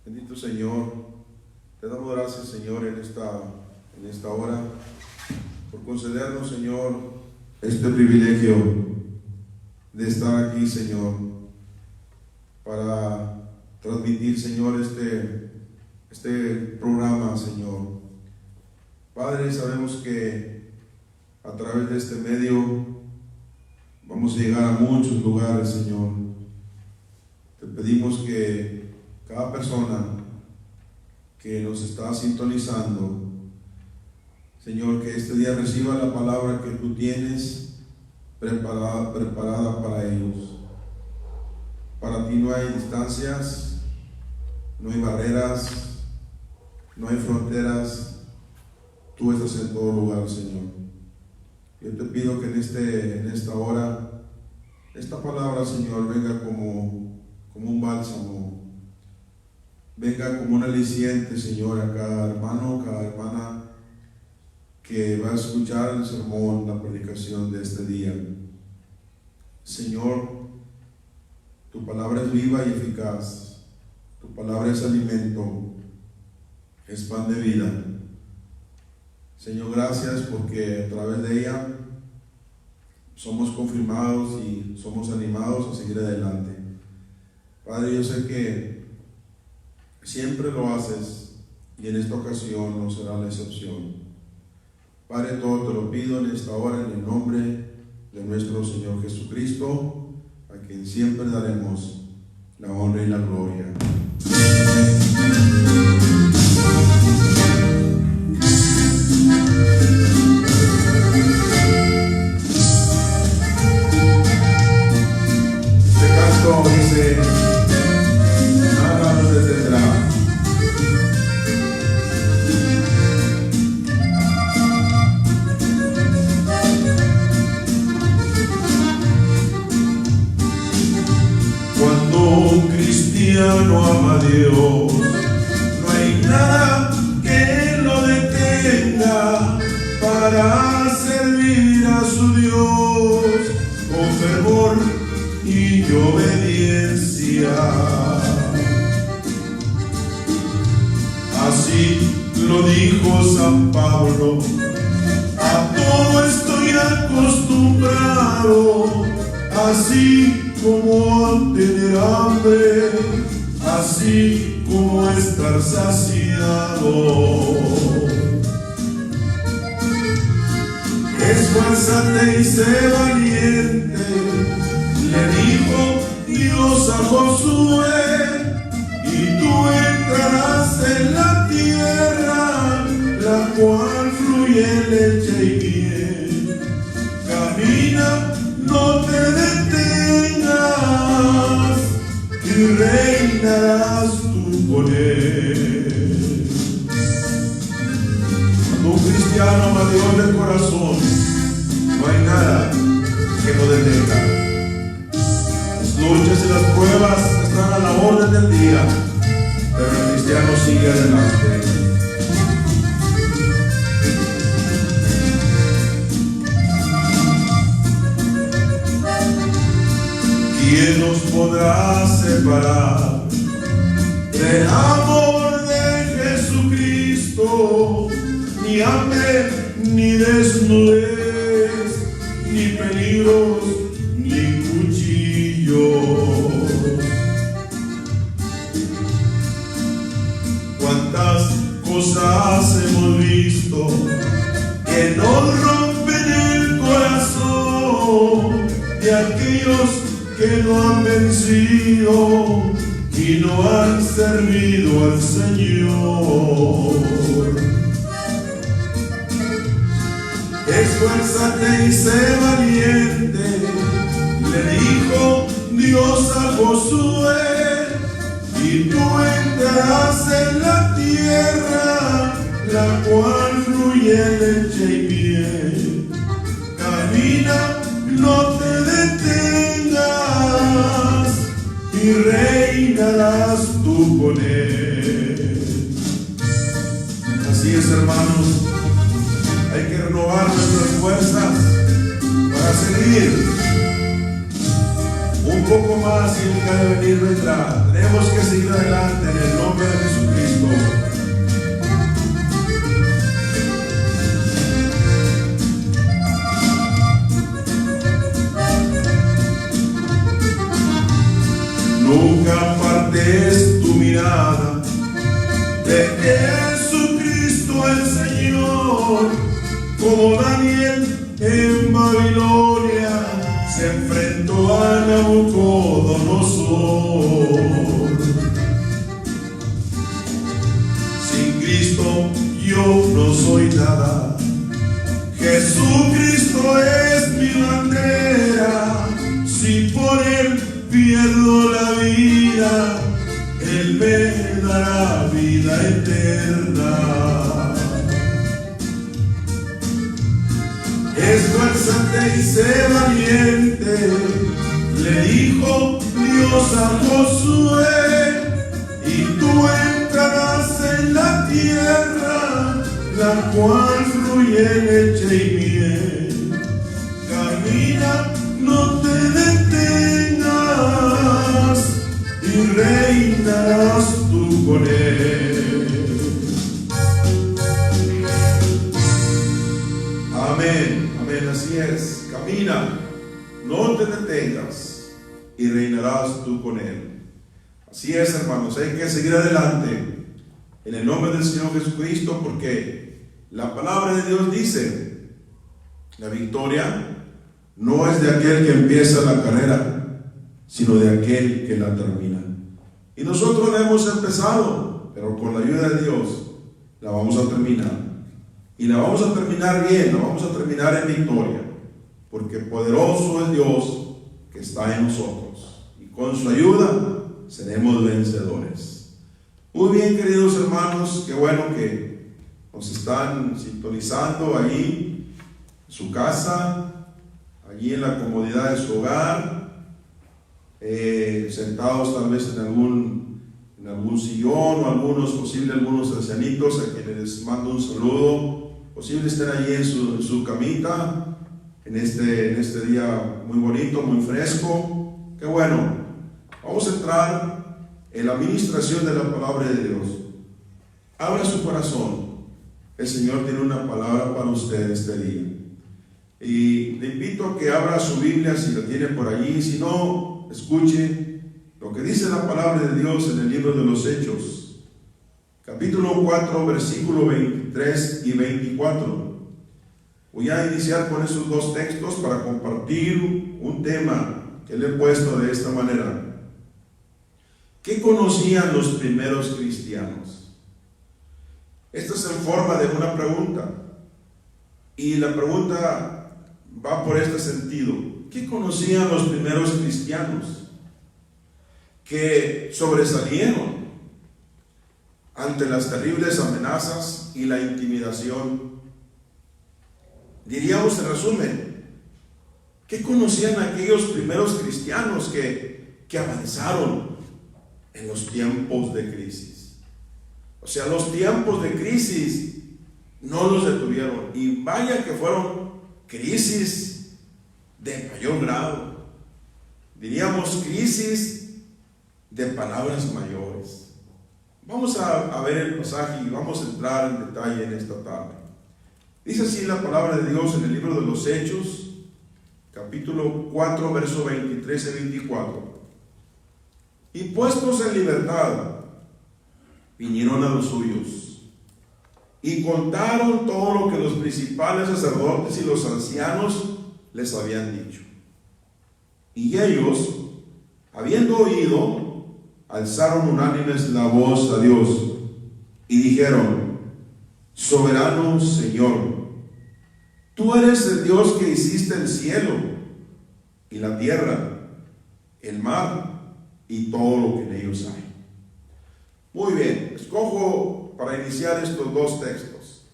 Bendito Señor, te damos gracias, Señor, en esta hora, por concedernos, Señor, este privilegio de estar aquí, Señor, para transmitir, Señor, este programa, Señor. Padre, sabemos que a través de este medio vamos a llegar a muchos lugares, Señor. Te pedimos que cada persona que nos está sintonizando, Señor, que este día reciba la palabra que tú tienes preparada para ellos. Para ti no hay distancias, no hay barreras, no hay fronteras. Tú estás en todo lugar, Señor. Yo te pido que en esta hora, esta palabra, Señor, venga como un bálsamo, venga como un aliciente, Señor, a cada hermano, cada hermana que va a escuchar el sermón, la predicación de este día. Señor, tu palabra es viva y eficaz, tu palabra es alimento, es pan de vida. Señor, gracias porque a través de ella somos confirmados y somos animados a seguir adelante. Padre, yo sé que siempre lo haces y en esta ocasión no será la excepción. Padre, todo te lo pido en esta hora en el nombre de nuestro Señor Jesucristo, a quien siempre daremos la honra y la gloria. Este canto dice: nada nos detendrá. Un cristiano ama a Dios, no hay nada que lo detenga para servir a su Dios con fervor y obediencia. Así lo dijo San Pablo: a todo estoy acostumbrado, así como tener hambre, así como estar saciado. Esfuérzate y sé valiente, le dijo Dios a Josué, y tú entrarás en la tierra, la cual fluye leche y miel. Camina, no te detengas, y reinarás tú con él. Cuando un cristiano ama a Dios de corazón, no hay nada que lo detenga. Las luchas y las pruebas están a la orden del día, pero el cristiano sigue adelante. ¿Quién nos podrá separar del amor de Jesucristo? Ni hambre, ni desnudez, ni peligros, ni cuchillos. ¿Cuántas cosas hemos visto que nos rompen el corazón de aquellos que no han vencido y no han servido al Señor? Esfuérzate y sé valiente, le dijo Dios a Josué, y tú entrarás en la tierra, la cual fluye leche y miel. Camina, no te detengas, y reinarás tú con él. Así es, hermanos, hay que renovar nuestras fuerzas para seguir. Un poco más y nunca de venir vendrá. Tenemos que seguir adelante en el nombre de nunca apartes tu mirada de Jesucristo el Señor, como Daniel en Babilonia se enfrentó a Nabucodonosor. Sin Cristo yo no soy nada, Jesucristo es mi bandera. Si por Él pierdo la vida, Él me dará vida eterna. Esto exalté y sé valiente, le dijo Dios a Josué, y tú entrarás en la tierra, la cual fluye leche y miel. Camina, no te detengas, y reinarás tú con Él. Amén, amén, así es. Camina, no te detengas, y reinarás tú con Él. Así es, hermanos, hay que seguir adelante en el nombre del Señor Jesucristo, porque la palabra de Dios dice: la victoria no es de aquel que empieza la carrera, sino de aquel que la termina. Y nosotros la hemos empezado, pero con la ayuda de Dios la vamos a terminar. Y la vamos a terminar bien, la vamos a terminar en victoria, porque poderoso es Dios que está en nosotros, y con su ayuda seremos vencedores. Muy bien, queridos hermanos, qué bueno que nos están sintonizando allí en su casa, allí en la comodidad de su hogar, sentados tal vez en algún sillón, o algunos ancianitos a quienes les mando un saludo. Posible estén allí en su camita en este día muy bonito, muy fresco. Qué bueno. Vamos a entrar en la administración de la palabra de Dios. Abra su corazón. El Señor tiene una palabra para usted este día. Y le invito a que abra su Biblia si la tiene por allí. Si no, escuche lo que dice la palabra de Dios en el libro de los Hechos, capítulo 4, versículo 23 y 24. Voy a iniciar con esos dos textos para compartir un tema que le he puesto de esta manera. ¿Qué conocían los primeros cristianos? Esto es en forma de una pregunta, y la pregunta va por este sentido: ¿qué conocían los primeros cristianos que sobresalieron ante las terribles amenazas y la intimidación? Diríamos en resumen, ¿qué conocían aquellos primeros cristianos que avanzaron en los tiempos de crisis? O sea, los tiempos de crisis no los detuvieron, y vaya que fueron crisis de mayor grado. Diríamos crisis de palabras mayores. Vamos a ver el pasaje y vamos a entrar en detalle en esta tarde. Dice así la palabra de Dios en el libro de los Hechos, capítulo 4, verso 23 y 24. Y puestos en libertad, vinieron a los suyos y contaron todo lo que los principales sacerdotes y los ancianos les habían dicho. Y ellos, habiendo oído, alzaron unánimes la voz a Dios y dijeron: soberano Señor, tú eres el Dios que hiciste el cielo y la tierra, el mar y todo lo que en ellos hay. Muy bien, escojo para iniciar estos dos textos,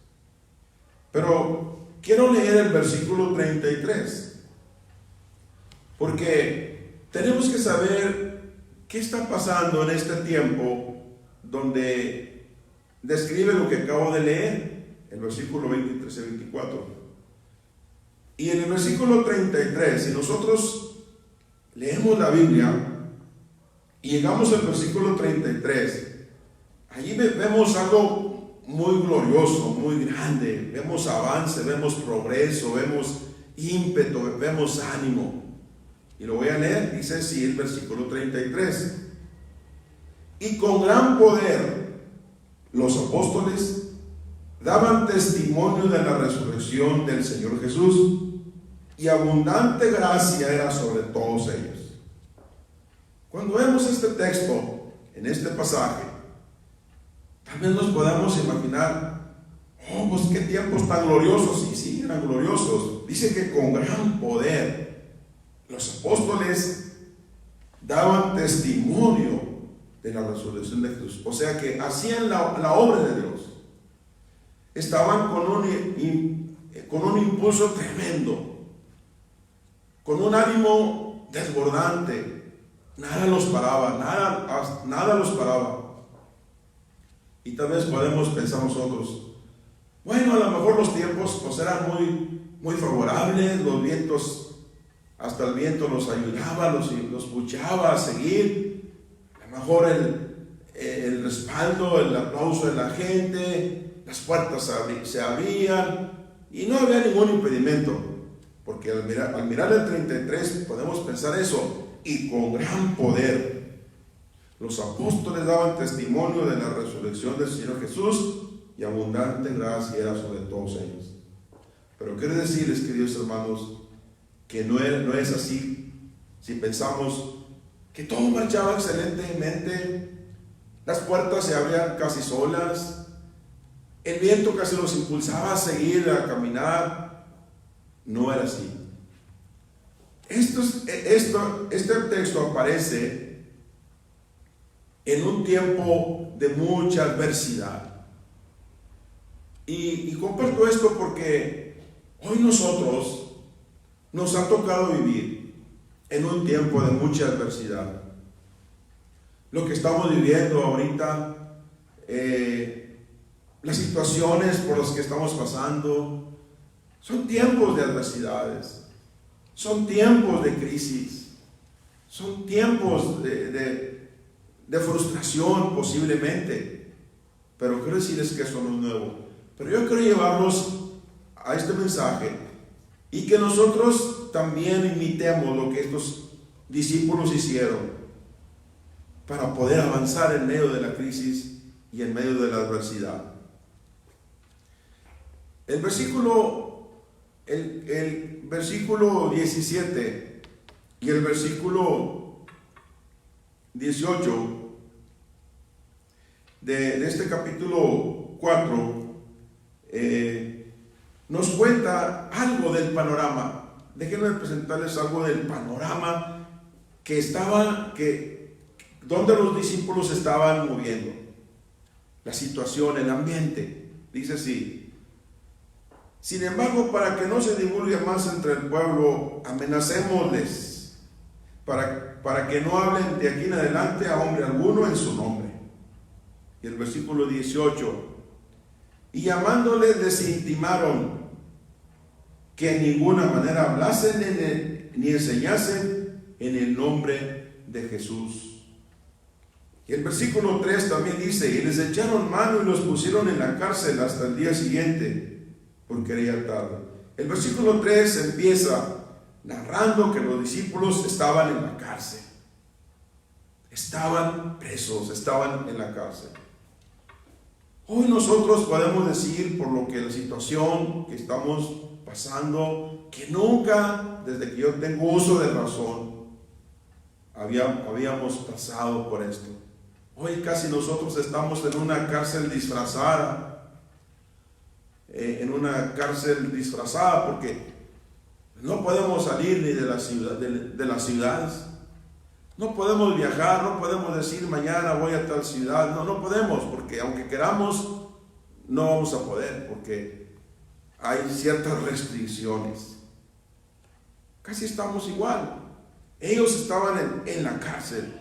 pero quiero leer el versículo 33, porque tenemos que saber qué está pasando en este tiempo donde describe lo que acabo de leer, el versículo 23 y 24. Y en el versículo 33, si nosotros leemos la Biblia y llegamos al versículo 33, allí vemos algo muy glorioso, muy grande. Vemos avance, vemos progreso, vemos ímpetu, vemos ánimo. Y lo voy a leer, dice así el versículo 33. Y con gran poder los apóstoles daban testimonio de la resurrección del Señor Jesús, y abundante gracia era sobre todos ellos. Cuando vemos este texto, en este pasaje, también nos podemos imaginar, oh, pues qué tiempos tan gloriosos. Y sí, eran gloriosos. Dice que con gran poder los apóstoles daban testimonio de la resurrección de Jesús. O sea que hacían la obra de Dios. Estaban con un impulso tremendo, con un ánimo desbordante. Nada los paraba, nada los paraba. Y tal vez podemos pensar nosotros, bueno, a lo mejor los tiempos pues eran muy favorables, los vientos, hasta el viento los ayudaba, los puchaba a seguir. A lo mejor el respaldo, el aplauso de la gente, las puertas se abrían y no había ningún impedimento, porque al mirar el 33 podemos pensar eso. Y con gran poder los apóstoles daban testimonio de la resurrección del Señor Jesús, y abundante gracia era sobre todos ellos. Pero quiero decirles, queridos hermanos, que no es así. Si pensamos que todo marchaba excelentemente, las puertas se abrían casi solas, el viento casi los impulsaba a seguir, a caminar, no era así. Este texto aparece en un tiempo de mucha adversidad. Y comparto esto porque hoy nosotros nos ha tocado vivir en un tiempo de mucha adversidad. Lo que estamos viviendo ahorita, las situaciones por las que estamos pasando, son tiempos de adversidades. Son tiempos de crisis, son tiempos de frustración posiblemente, pero quiero decirles que eso no es nuevo. Pero yo quiero llevarlos a este mensaje y que nosotros también imitemos lo que estos discípulos hicieron para poder avanzar en medio de la crisis y en medio de la adversidad. El versículo 17 y el versículo 18 de este capítulo 4 nos cuenta algo del panorama. Déjenme presentarles algo del panorama donde los discípulos estaban moviendo, la situación, el ambiente. Dice así: sin embargo, para que no se divulgue más entre el pueblo, amenacémosles para que no hablen de aquí en adelante a hombre alguno en su nombre. Y el versículo 18: y llamándoles les intimaron que en ninguna manera hablasen ni enseñasen en el nombre de Jesús. Y el versículo 3 también dice: y les echaron mano y los pusieron en la cárcel hasta el día siguiente, porque era ya tarde. El versículo 3 empieza narrando que los discípulos estaban en la cárcel, estaban presos, estaban en la cárcel. Hoy nosotros podemos decir, por lo que la situación que estamos pasando, que nunca, desde que yo tengo uso de razón, habíamos pasado por esto. Hoy casi nosotros estamos en una cárcel disfrazada, porque no podemos salir ni de las ciudades, no podemos viajar, no podemos decir mañana voy a tal ciudad, no podemos, porque aunque queramos no vamos a poder, porque hay ciertas restricciones. Casi estamos igual. Ellos estaban en la cárcel,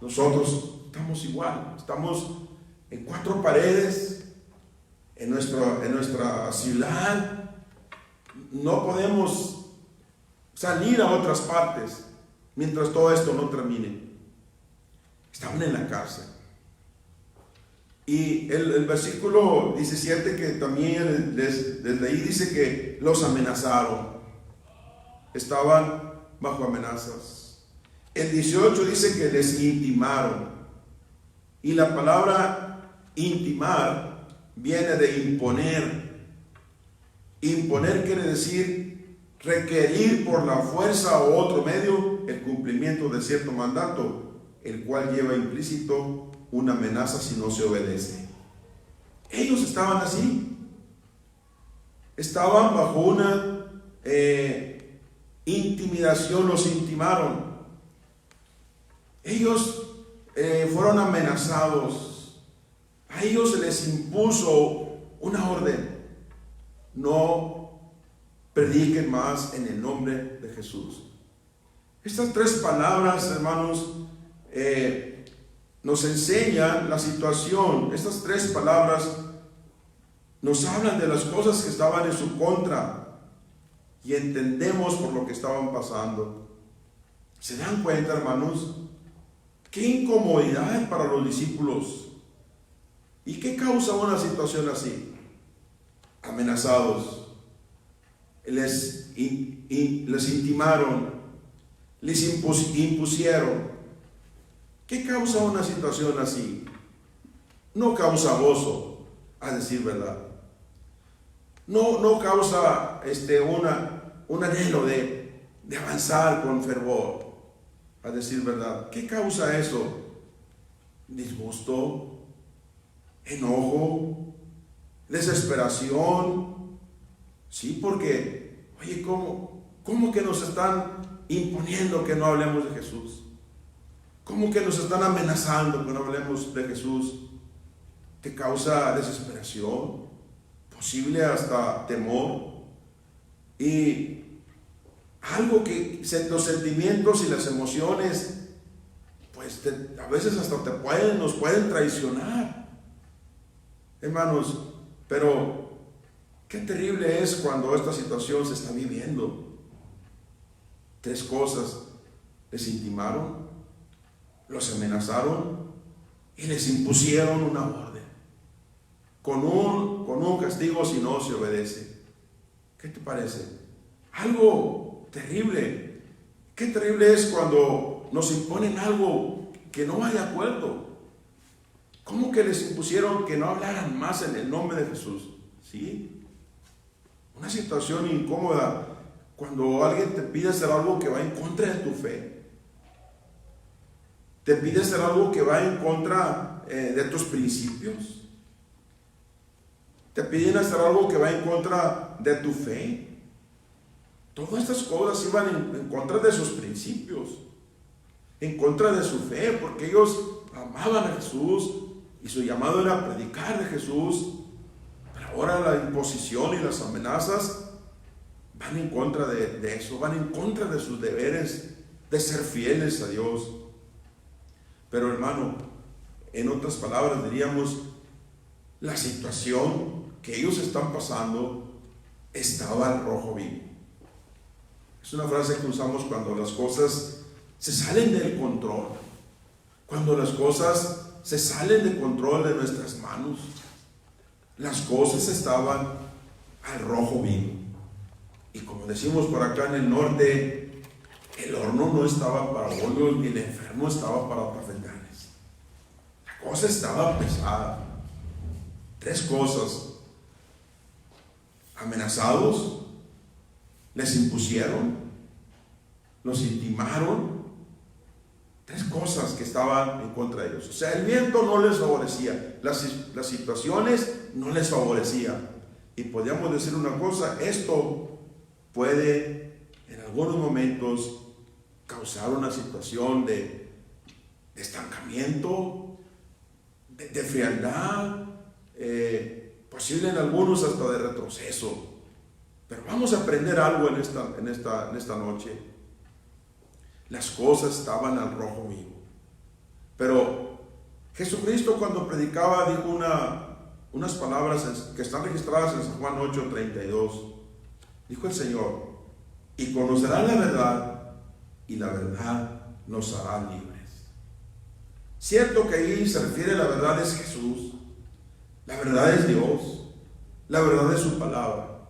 nosotros estamos igual, estamos en cuatro paredes. En nuestra ciudad no podemos salir a otras partes mientras todo esto no termine. Estaban en la cárcel. Y el versículo 17, que también desde ahí dice que los amenazaron, estaban bajo amenazas. El 18 dice que les intimaron. Y la palabra intimar viene de imponer. Imponer quiere decir requerir por la fuerza o otro medio el cumplimiento de cierto mandato, el cual lleva implícito una amenaza si no se obedece. Ellos estaban así. Estaban bajo una intimidación, los intimaron. Ellos fueron amenazados. A ellos se les impuso una orden: no prediquen más en el nombre de Jesús. Estas tres palabras, hermanos, nos enseñan la situación. Estas tres palabras nos hablan de las cosas que estaban en su contra y entendemos por lo que estaban pasando. ¿Se dan cuenta, hermanos? Qué incomodidad para los discípulos. ¿Y qué causa una situación así? Amenazados, les intimaron, les impusieron. ¿Qué causa una situación así? No causa gozo, a decir verdad. No causa un anhelo de avanzar con fervor, a decir verdad. ¿Qué causa eso? Disgusto, enojo, desesperación. Sí, porque, oye, ¿cómo que nos están imponiendo que no hablemos de Jesús? ¿Cómo que nos están amenazando que no hablemos de Jesús? Te causa desesperación, posible hasta temor, y algo que los sentimientos y las emociones, pues a veces hasta nos pueden traicionar, hermanos. Pero qué terrible es cuando esta situación se está viviendo. Tres cosas: les intimaron, los amenazaron y les impusieron una orden, con un castigo si no se obedece. ¿Qué te parece? Algo terrible. Qué terrible es cuando nos imponen algo que no va de acuerdo. ¿Cómo que les impusieron que no hablaran más en el nombre de Jesús? ¿Sí? Una situación incómoda cuando alguien te pide hacer algo que va en contra de tu fe. Te pide hacer algo que va en contra de tus principios. Te piden hacer algo que va en contra de tu fe. Todas estas cosas iban en contra de sus principios, en contra de su fe, porque ellos amaban a Jesús y su llamado era predicar de Jesús. Pero ahora la imposición y las amenazas van en contra de eso, van en contra de sus deberes de ser fieles a Dios. Pero, hermano, en otras palabras diríamos, la situación que ellos están pasando estaba al rojo vivo. Es una frase que usamos cuando las cosas se salen del control, cuando las cosas se salen de control de nuestras manos. Las cosas estaban al rojo vivo. Y como decimos por acá en el norte, el horno no estaba para bollos ni el enfermo estaba para tafetanes. La cosa estaba pesada. Tres cosas: amenazados, les impusieron, los intimaron. Tres cosas que estaban en contra de ellos. O sea, el viento no les favorecía, las situaciones no les favorecían. Y podríamos decir una cosa: esto puede en algunos momentos causar una situación de estancamiento, de frialdad, posible en algunos hasta de retroceso. Pero vamos a aprender algo en esta noche. Las cosas estaban al rojo vivo. Pero Jesucristo, cuando predicaba, dijo unas palabras que están registradas en San Juan 8:32. Dijo el Señor: y conocerán la verdad, y la verdad nos hará libres. Cierto que ahí se refiere a la verdad es Jesús, la verdad es Dios, la verdad es su palabra.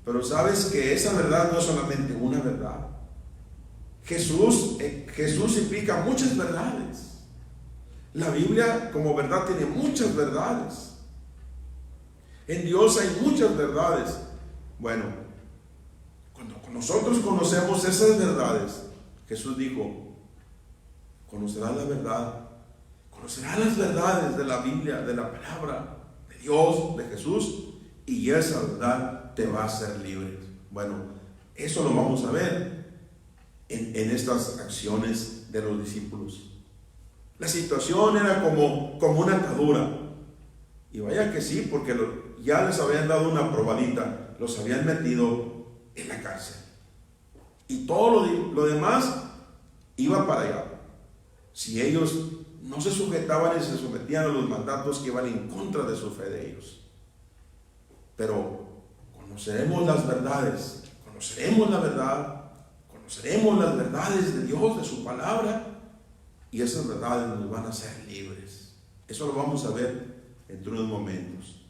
Pero sabes que esa verdad no es solamente una verdad. Jesús implica muchas verdades. La Biblia como verdad tiene muchas verdades. En Dios hay muchas verdades. Bueno, cuando nosotros conocemos esas verdades, Jesús dijo, conocerás la verdad, conocerás las verdades de la Biblia, de la palabra de Dios, de Jesús, y esa verdad te va a hacer libre. Bueno, eso lo vamos a ver en estas acciones de los discípulos. La situación era como una atadura. Y vaya que sí, porque ya les habían dado una probadita, los habían metido en la cárcel. Y todo lo demás iba para allá. Si ellos no se sujetaban y se sometían a los mandatos que iban en contra de su fe de ellos. Pero conoceremos las verdades, conoceremos la verdad, conoceremos las verdades de Dios, de su palabra, y esas verdades nos van a hacer libres. Eso lo vamos a ver entre unos momentos.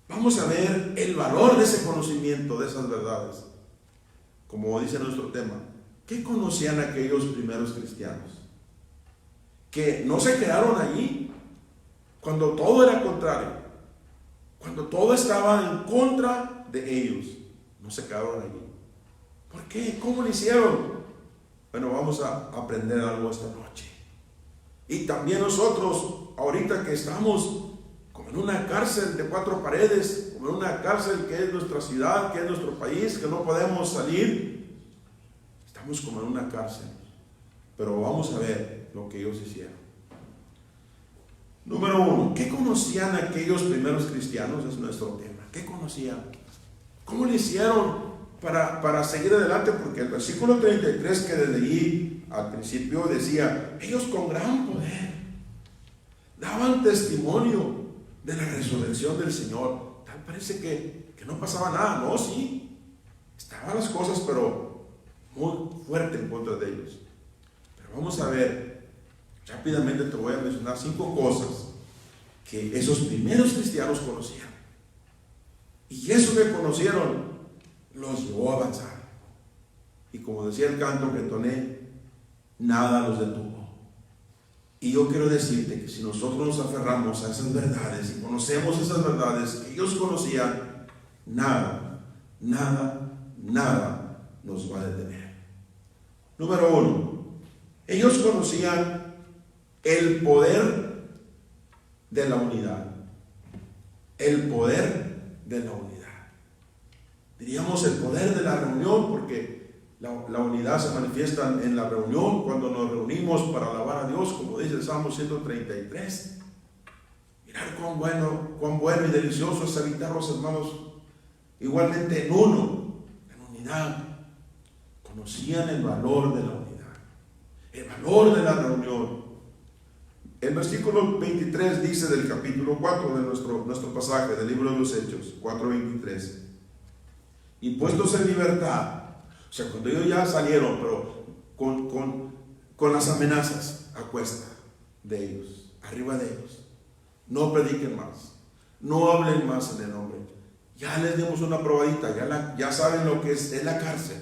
Vamos a ver el valor de ese conocimiento, de esas verdades. Como dice nuestro tema, ¿qué conocían aquellos primeros cristianos? Que no se quedaron allí cuando todo era contrario, cuando todo estaba en contra de ellos. No se quedaron allí. ¿Por qué? ¿Cómo lo hicieron? Bueno, vamos a aprender algo esta noche. Y también nosotros, ahorita que estamos como en una cárcel de 4 paredes, como en una cárcel que es nuestra ciudad, que es nuestro país, que no podemos salir, estamos como en una cárcel. Pero vamos a ver lo que ellos hicieron. Número 1, ¿qué conocían aquellos primeros cristianos? Es nuestro tema. ¿Qué conocían? ¿Cómo le hicieron para seguir adelante? Porque el versículo 33 que desde allí al principio decía, ellos con gran poder daban testimonio de la resurrección del Señor. Tal parece que no pasaba nada. No, sí, estaban las cosas, pero muy fuerte en contra de ellos. Pero vamos a ver, rápidamente te voy a mencionar 5 cosas que esos primeros cristianos conocían. Y eso que conocieron los llevó a avanzar. Y como decía el canto que entoné, nada los detuvo. Y yo quiero decirte que si nosotros nos aferramos a esas verdades y conocemos esas verdades que ellos conocían, nada nos va a detener. Número 1, ellos conocían el poder de la unidad. El poder de la unidad. Diríamos el poder de la reunión, porque la unidad se manifiesta en la reunión, cuando nos reunimos para alabar a Dios, como dice el Salmo 133. Mirar cuán bueno y delicioso es habitar los hermanos igualmente en uno, en unidad. Conocían el valor de la unidad, el valor de la reunión. El versículo 23 dice del capítulo 4 de nuestro pasaje del libro de los Hechos, 4:23. Y puestos en libertad, o sea, cuando ellos ya salieron, pero con las amenazas a cuesta de ellos, arriba de ellos, no prediquen más, no hablen más en el nombre. Ya les dimos una probadita, ya saben lo que es la cárcel.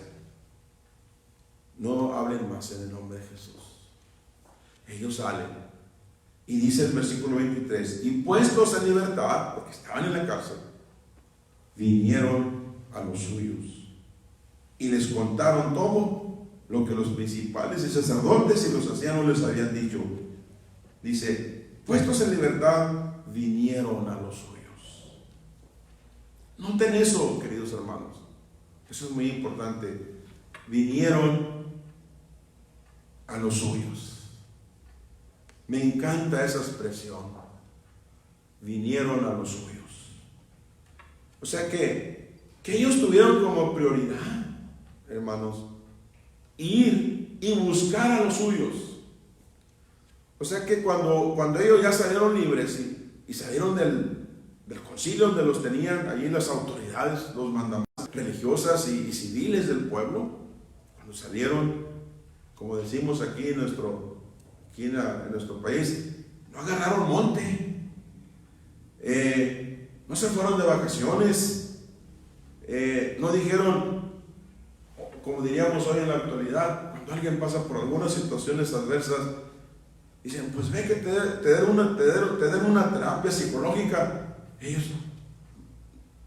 No hablen más en el nombre de Jesús. Ellos salen. Y dice el versículo 23, y puestos en libertad, porque estaban en la cárcel, vinieron a los suyos y les contaron todo lo que los principales y sacerdotes y los ancianos les habían dicho. Dice, puestos en libertad, vinieron a los suyos. Noten eso, queridos hermanos. Eso es muy importante. Vinieron a los suyos. Me encanta esa expresión. Vinieron a los suyos. O sea que ellos tuvieron como prioridad, hermanos, ir y buscar a los suyos. O sea que cuando ellos ya salieron libres y salieron del concilio donde los tenían allí las autoridades, los mandamientos religiosas y civiles del pueblo, cuando salieron, como decimos aquí en nuestro país, no agarraron monte, no se fueron de vacaciones, no dijeron, como diríamos hoy en la actualidad, cuando alguien pasa por algunas situaciones adversas, Dicen, pues ve que te den una terapia psicológica. Ellos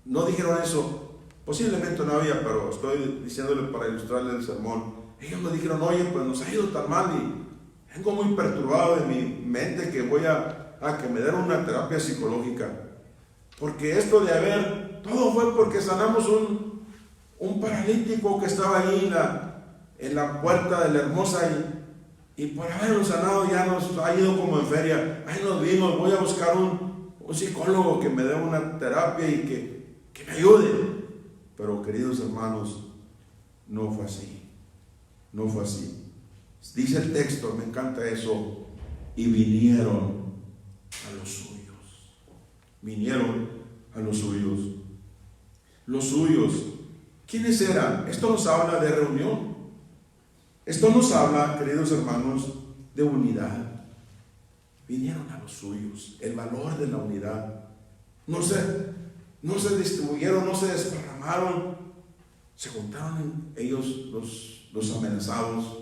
no dijeron eso. Posiblemente no había, pero estoy diciéndole para ilustrarle el sermón. Ellos me dijeron, oye, pues nos ha ido tan mal y vengo muy perturbado de mi mente que voy a que me den una terapia psicológica. Porque esto de todo fue porque sanamos un paralítico que estaba ahí en la puerta de la Hermosa y por haberlo sanado ya nos ha ido como en feria. Ahí nos vimos, voy a buscar un psicólogo que me dé una terapia y que me ayude. Pero queridos hermanos, no fue así. No fue así. Dice el texto, me encanta eso, y vinieron a los suyos. Vinieron a los suyos. Los suyos, ¿quiénes eran? Esto nos habla de reunión. Esto nos habla, queridos hermanos, de unidad. Vinieron a los suyos, el valor de la unidad. No se distribuyeron, no se desparramaron. Se juntaron ellos los amenazados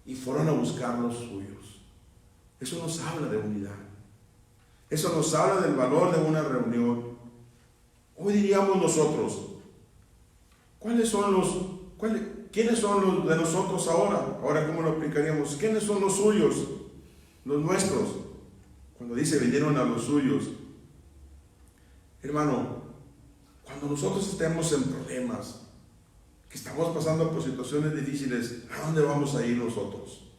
y fueron a buscar los suyos. Eso nos habla de unidad. Eso nos habla del valor de una reunión. Hoy diríamos nosotros, ¿quiénes son los de nosotros ahora? Ahora, ¿cómo lo aplicaríamos? ¿Quiénes son los suyos? Los nuestros. Cuando dice vinieron a los suyos, hermano, cuando nosotros estemos en problemas, que estamos pasando por situaciones difíciles, ¿a dónde vamos a ir nosotros?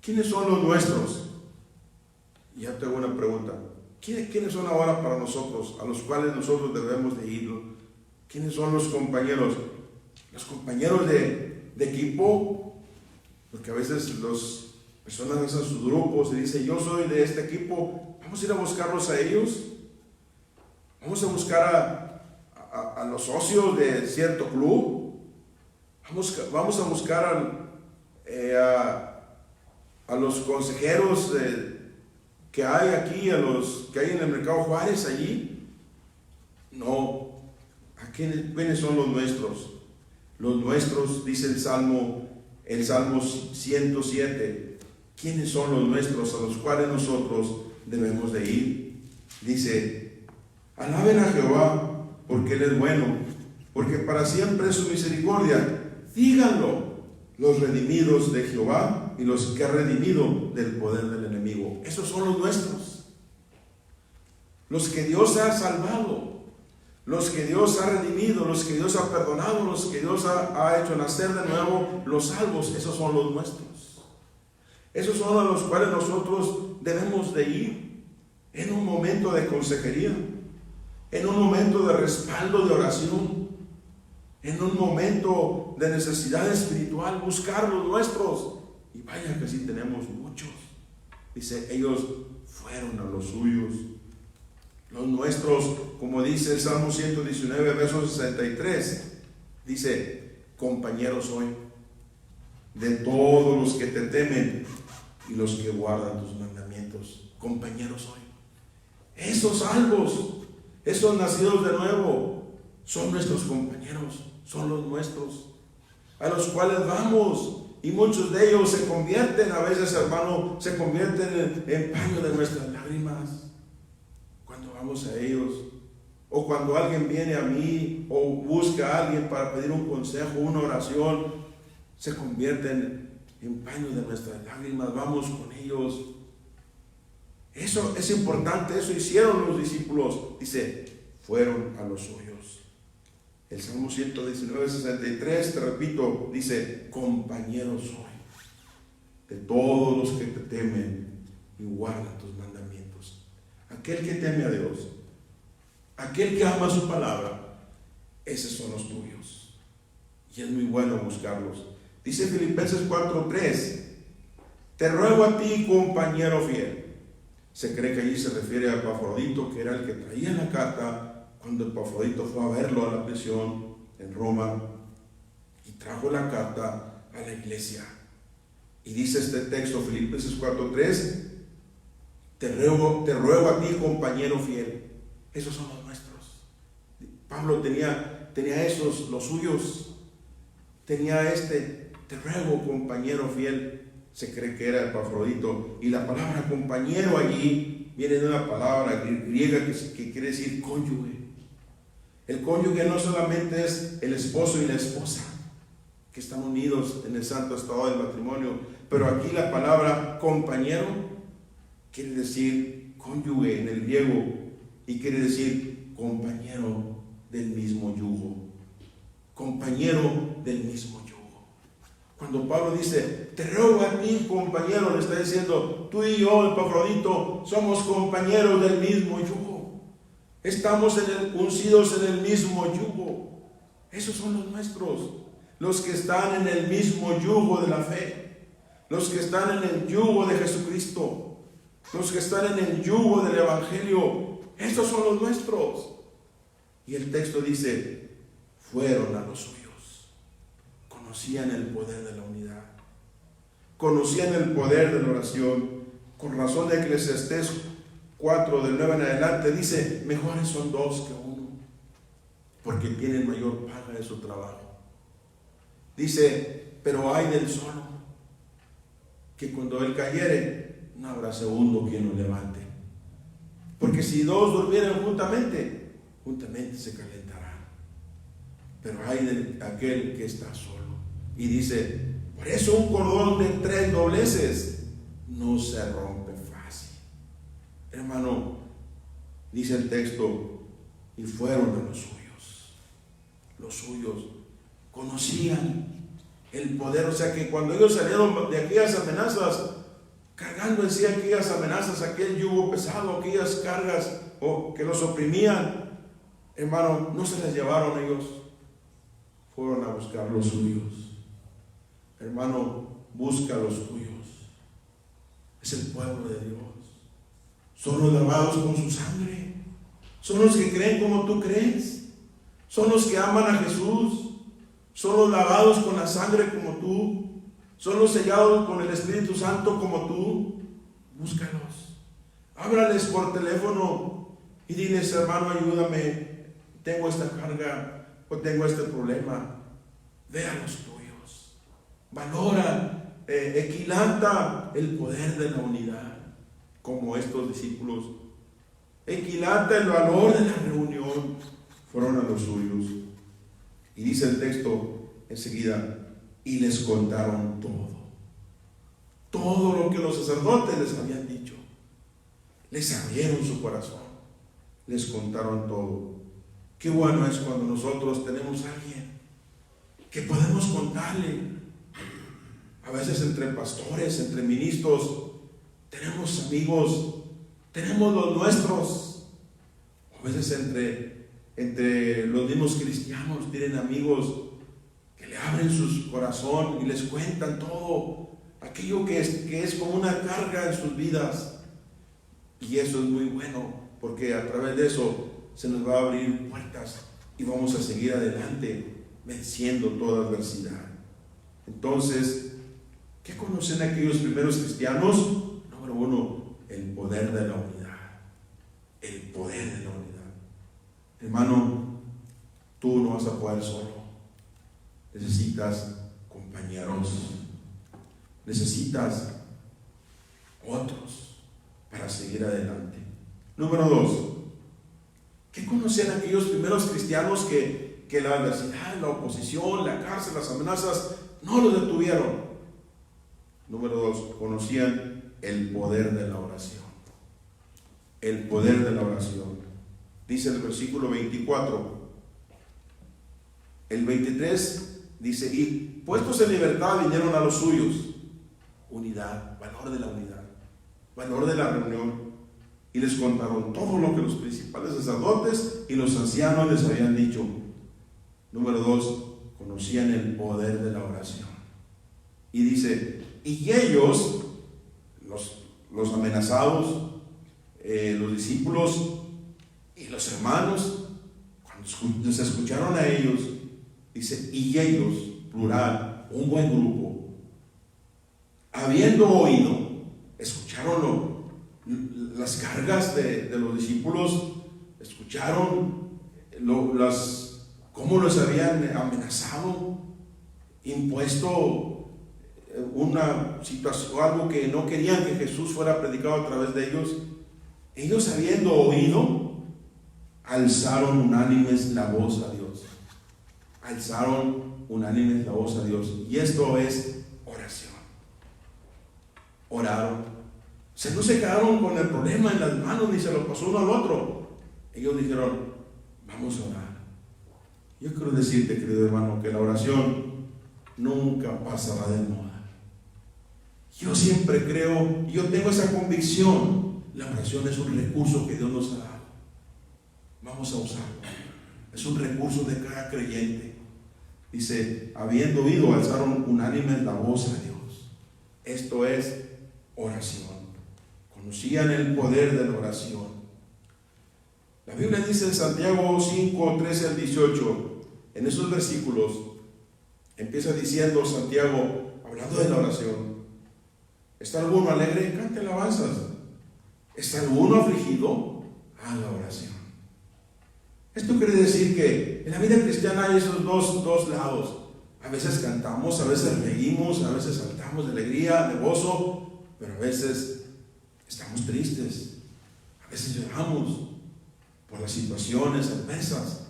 ¿Quiénes son los nuestros? Y ya tengo una pregunta. ¿Quiénes son ahora para nosotros, a los cuales nosotros debemos de ir? ¿Quiénes son los compañeros? Los compañeros de equipo, porque a veces las personas hacen sus grupos y dicen, yo soy de este equipo, vamos a ir a buscarlos a ellos. Vamos a buscar a los socios de cierto club. Vamos a buscar a los consejeros que hay aquí, a los que hay en el Mercado Juárez allí. No. ¿Quiénes son los nuestros? Los nuestros, dice el Salmo 107. ¿Quiénes son los nuestros a los cuales nosotros debemos de ir? Dice, alaben a Jehová porque Él es bueno, porque para siempre es su misericordia. Díganlo los redimidos de Jehová y los que ha redimido del poder del enemigo. Esos son los nuestros, los que Dios ha salvado, los que Dios ha redimido, los que Dios ha perdonado, los que Dios ha hecho nacer de nuevo, los salvos. Esos son los nuestros. Esos son a los cuales nosotros debemos de ir en un momento de consejería, en un momento de respaldo, de oración, en un momento de necesidad espiritual, buscar los nuestros. Y vaya que sí tenemos muchos. Dice, ellos fueron a los suyos. Los nuestros, como dice el Salmo 119, verso 63, dice, compañeros soy de todos los que te temen y los que guardan tus mandamientos. Compañeros soy. Esos salvos, esos nacidos de nuevo, son nuestros compañeros, son los nuestros, a los cuales vamos. Y muchos de ellos se convierten, a veces, hermano, se convierten en paño de nuestras lágrimas cuando vamos a ellos. O cuando alguien viene a mí o busca a alguien para pedir un consejo, una oración, se convierten en paño de nuestras lágrimas. Vamos con ellos. Eso es importante, eso hicieron los discípulos. Dice, fueron a los suyos. El Salmo 119, 63, te repito, dice, compañero soy de todos los que te temen y guardan tus mandamientos. Aquel que teme a Dios, aquel que ama su palabra, esos son los tuyos. Y es muy bueno buscarlos. Dice Filipenses 4:3, te ruego a ti, compañero fiel. Se cree que allí se refiere a Epafrodito, que era el que traía la carta cuando Epafrodito fue a verlo a la prisión en Roma y trajo la carta a la iglesia. Y dice este texto, Filipenses 4:3, te ruego a ti, compañero fiel. Esos son los nuestros. Pablo tenía esos, los suyos. Tenía te ruego, compañero fiel. se cree que era Epafrodito. Y la palabra compañero allí viene de una palabra griega que quiere decir cónyuge. El cónyuge no solamente es el esposo y la esposa, que están unidos en el santo estado del matrimonio, pero aquí la palabra compañero quiere decir cónyuge en el griego y quiere decir compañero del mismo yugo. Compañero del mismo yugo. Cuando Pablo dice, te ruego a ti, compañero, le está diciendo, tú y yo, Epafrodito, somos compañeros del mismo yugo. Estamos uncidos en el mismo yugo. Esos son los nuestros, los que están en el mismo yugo de la fe, los que están en el yugo de Jesucristo, los que están en el yugo del Evangelio. Estos son los nuestros. Y el texto dice, fueron a los suyos. Conocían el poder de la unidad, conocían el poder de la oración. Con razón de Eclesiastés 4, del 9 en adelante, dice, mejores son dos que uno, porque tienen mayor paga de su trabajo. Dice, pero hay del solo, que cuando él cayere, no habrá segundo quien lo levante. Porque si dos durmieran juntamente se calentarán. Pero hay de aquel que está solo. Y dice, por eso un cordón de 3 dobleces no se rompe fácil. Hermano, dice el texto, y fueron a los suyos. Los suyos conocían el poder, o sea que cuando ellos salieron de aquellas amenazas, cargando en sí aquellas amenazas, aquel yugo pesado, aquellas cargas que los oprimían, hermano, no se las llevaron ellos, fueron a buscar los suyos. Hermano, busca los tuyos. Es el pueblo de Dios. Son los lavados con su sangre. Son los que creen como tú crees. Son los que aman a Jesús. Son los lavados con la sangre como tú. Son los sellados con el Espíritu Santo como tú. Búscalos. Háblales por teléfono y diles, hermano, ayúdame. Tengo esta carga o tengo este problema. Ve a los tuyos. Valora, equilata el poder de la unidad, como estos discípulos. Equilata el valor de la reunión. Fueron a los suyos. Y dice el texto enseguida, y les contaron todo lo que los sacerdotes les habían dicho. Les abrieron su corazón, les contaron todo. Qué bueno es cuando nosotros tenemos a alguien que podemos contarle. A veces entre pastores, entre ministros, tenemos amigos, tenemos los nuestros. A veces entre los mismos cristianos tienen amigos que le abren su corazón y les cuentan todo aquello que es como una carga en sus vidas. Y eso es muy bueno, porque a través de eso se nos va a abrir puertas y vamos a seguir adelante venciendo toda adversidad. Entonces, ¿qué conocen aquellos primeros cristianos? Número 1, el poder de la unidad. El poder de la unidad. Hermano, tú no vas a poder solo. Necesitas compañeros. Necesitas otros para seguir adelante. Número 2, ¿qué conocían aquellos primeros cristianos que la adversidad, la oposición, la cárcel, las amenazas no los detuvieron? Número 2, conocían el poder de la oración. El poder de la oración. Dice el versículo 24. El 23 dice, y puestos en libertad vinieron a los suyos. Unidad, valor de la unidad, valor de la reunión. Y les contaron todo lo que los principales sacerdotes y los ancianos les habían dicho. Número 2, conocían el poder de la oración. Y dice, y ellos, los amenazados, los discípulos y los hermanos, cuando se escucharon a ellos, dice, y ellos, plural, un buen grupo, habiendo oído, escucharon las cargas de los discípulos, escucharon cómo los habían amenazado, impuesto una situación, algo que no querían que Jesús fuera predicado a través de ellos habiendo oído, alzaron unánimes la voz a Dios. Alzaron unánimes la voz a Dios. Y esto es oración. Oraron. No se quedaron con el problema en las manos ni se lo pasó uno al otro. Ellos dijeron, vamos a orar. Yo quiero decirte, querido hermano, que la oración nunca pasará de moda. Yo siempre creo, yo tengo esa convicción, la oración es un recurso que Dios nos ha dado. Vamos a usarlo. Es un recurso de cada creyente. Dice, habiendo oído, alzaron unánimes la voz a Dios. Esto es oración. Conocían el poder de la oración. La Biblia dice en Santiago 5, 13 al 18, en esos versículos, empieza diciendo Santiago, hablando de la oración: ¿está alguno alegre? Cante alabanzas. ¿Está alguno afligido? Haga oración. Esto quiere decir que en la vida cristiana hay esos dos lados. A veces cantamos, a veces reímos, a veces saltamos de alegría, de gozo, pero a veces estamos tristes, a veces lloramos por las situaciones adversas.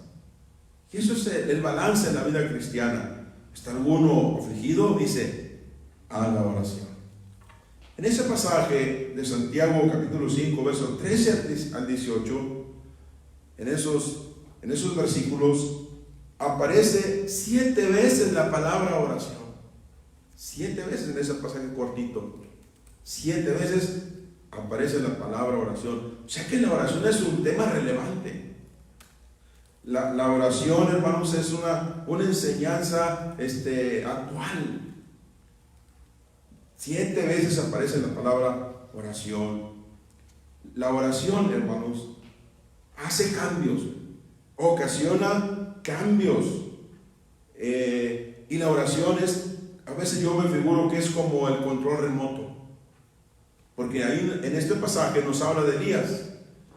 Y eso es el balance en la vida cristiana. ¿Está alguno afligido? Dice, haga oración. En ese pasaje de Santiago capítulo 5, versos 13 al 18, en esos versículos aparece 7 veces la palabra oración. 7 veces en ese pasaje cortito. 7 veces aparece la palabra oración. O sea que la oración es un tema relevante. La oración, hermanos, es una enseñanza actual. 7 veces aparece la palabra oración. La oración, hermanos, hace cambios, ocasiona cambios. Y la oración a veces yo me figuro que es como el control remoto. Porque ahí en este pasaje nos habla de Elías.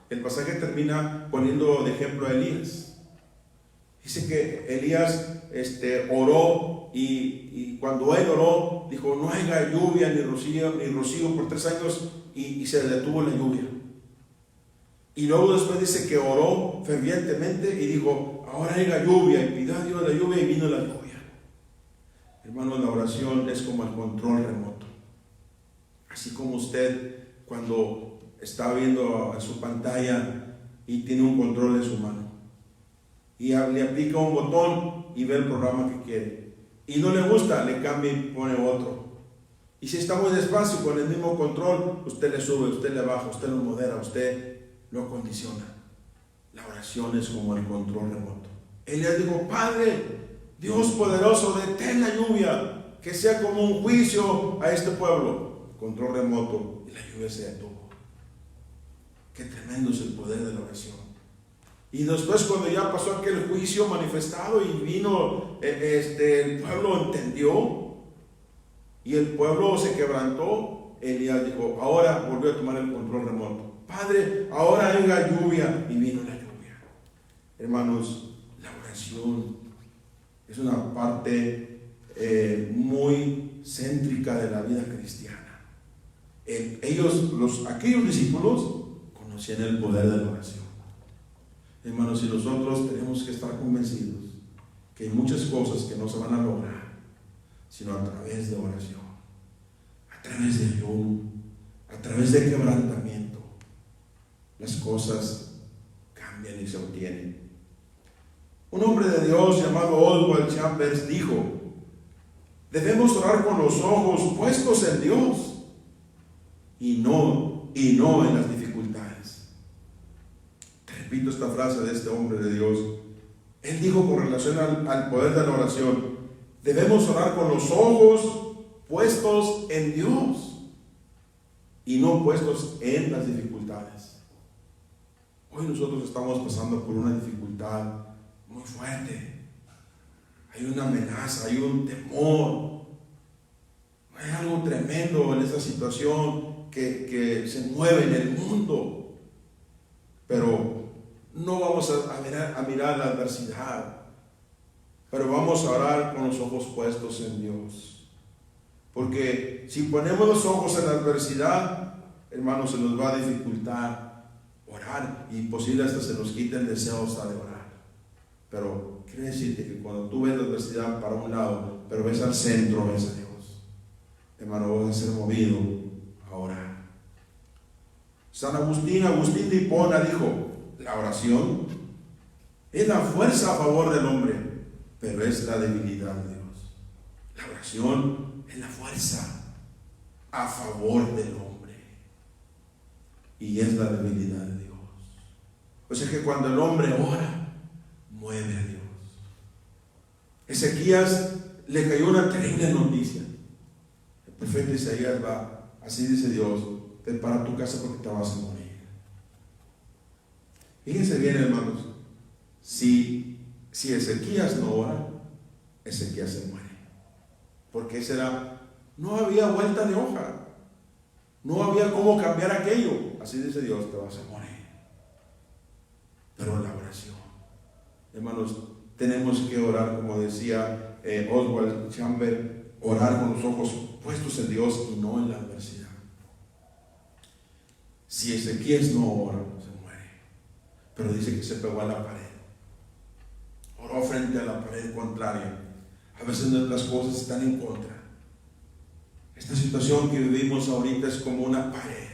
El pasaje termina poniendo de ejemplo a Elías. Dice que Elías oró y cuando él oró, dijo, no haya lluvia ni rocío por 3 años, y se detuvo la lluvia. Y luego después dice que oró fervientemente y dijo, ahora haya lluvia, y pidió a Dios la lluvia y vino la lluvia. Hermano, la oración es como el control remoto. Así como usted cuando está viendo en su pantalla y tiene un control en su mano y le aplica un botón y ve el programa que quiere, y no le gusta, le cambia y pone otro. Y si está muy despacio con el mismo control, usted le sube, usted le baja, usted lo modera, usted lo acondiciona. La oración es como el control remoto. Elías dijo, Padre, Dios poderoso, detén la lluvia, que sea como un juicio a este pueblo. Control remoto, y la lluvia se detuvo. Qué tremendo es el poder de la oración. Y después, cuando ya pasó aquel juicio manifestado y vino, el pueblo entendió y el pueblo se quebrantó, Elías dijo, ahora volvió a tomar el control remoto. Padre, ahora haya lluvia, y vino la lluvia. Hermanos, la oración es una parte muy céntrica de la vida cristiana. Aquellos discípulos conocían el poder de la oración. Hermanos, y nosotros tenemos que estar convencidos que hay muchas cosas que no se van a lograr, sino a través de oración, a través de ayuno, a través de quebrantamiento. Las cosas cambian y se obtienen. Un hombre de Dios llamado Oswald Chambers dijo, debemos orar con los ojos puestos en Dios y no en las dificultades. Te repito esta frase de este hombre de Dios. Él dijo con relación al poder de la oración, debemos orar con los ojos puestos en Dios y no puestos en las dificultades. Hoy nosotros estamos pasando por una dificultad muy fuerte. Hay una amenaza, hay un temor. Hay algo tremendo en esta situación que se mueve en el mundo. Pero no vamos a mirar la adversidad, pero vamos a orar con los ojos puestos en Dios. Porque si ponemos los ojos en la adversidad, hermanos, se nos va a dificultar orar y posible hasta se nos quite el deseo hasta de orar. Pero quiere decirte que cuando tú ves la adversidad para un lado, pero ves al centro, ves a Dios, hermano, vas a ser movido a orar. San Agustín de Hipona dijo: la oración es la fuerza a favor del hombre, pero es la debilidad de Dios. La oración es la fuerza a favor del hombre y es la debilidad de Dios. O sea que cuando el hombre ora, mueve a Dios. Ezequías le cayó una terrible noticia. El profeta Isaías va, así dice Dios: ven para tu casa porque te vas a morir. Fíjense bien, hermanos, si Ezequías no ora, Ezequías se muere. Porque no había vuelta de hoja, no había cómo cambiar aquello. Así dice Dios: te vas a morir. Pero la oración, hermanos, tenemos que orar, como decía Oswald Chambers, orar con los ojos puestos en Dios y no en la adversidad. Si Ezequías no ora, se muere. Pero dice que se pegó a la pared, oró frente a la pared contraria. A veces nuestras cosas están en contra. Esta situación que vivimos ahorita es como una pared,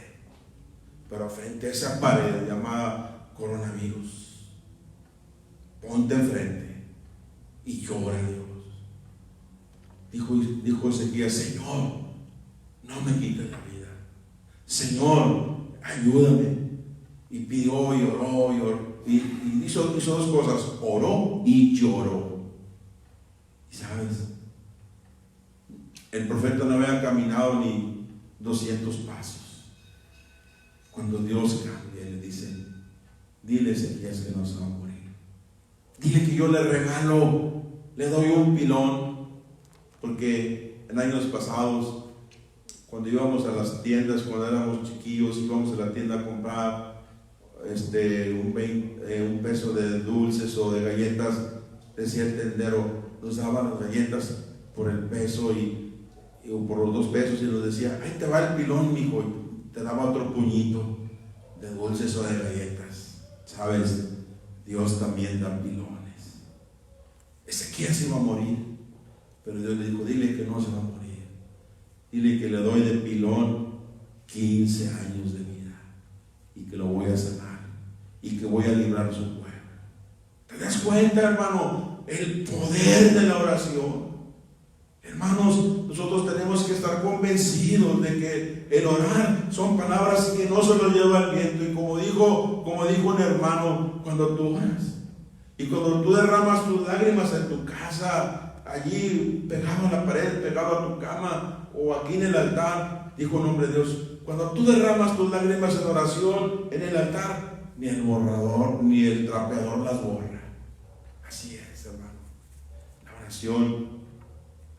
pero frente a esa pared llamada coronavirus, ponte enfrente y llora a Dios. Dijo Ezequías: Señor, no me quites la vida. Señor, ayúdame. Y pidió y oró y hizo dos cosas: oró y lloró. Y sabes, el profeta no había caminado ni 200 pasos cuando Dios cambia y le dice: dile a Ezequías que no se va a morir. Dile que yo le regalo, le doy un pilón. Porque en años pasados, cuando íbamos a las tiendas, cuando éramos chiquillos, íbamos a la tienda a comprar un peso de dulces o de galletas, decía el tendero, nos daban las galletas por el peso o por los 2 pesos y nos decía: ahí te va el pilón, mijo, y te daba otro puñito de dulces o de galletas. Sabes, Dios también da pilones. Ezequías iba a morir, pero Dios le dijo: dile que no se va a morir, dile que le doy de pilón 15 años de vida y que lo voy a sanar y que voy a librar a su pueblo. ¿Te das cuenta, hermano? El poder de la oración. Hermanos, nosotros tenemos que estar convencidos de que el orar son palabras que no se los lleva el viento. Y como dijo un hermano, cuando tú oras y cuando tú derramas tus lágrimas en tu casa, allí pegado a la pared, pegado a tu cama o aquí en el altar, dijo un hombre de Dios: cuando tú derramas tus lágrimas en oración en el altar, ni el borrador ni el trapeador las borra. Así es, hermano. La oración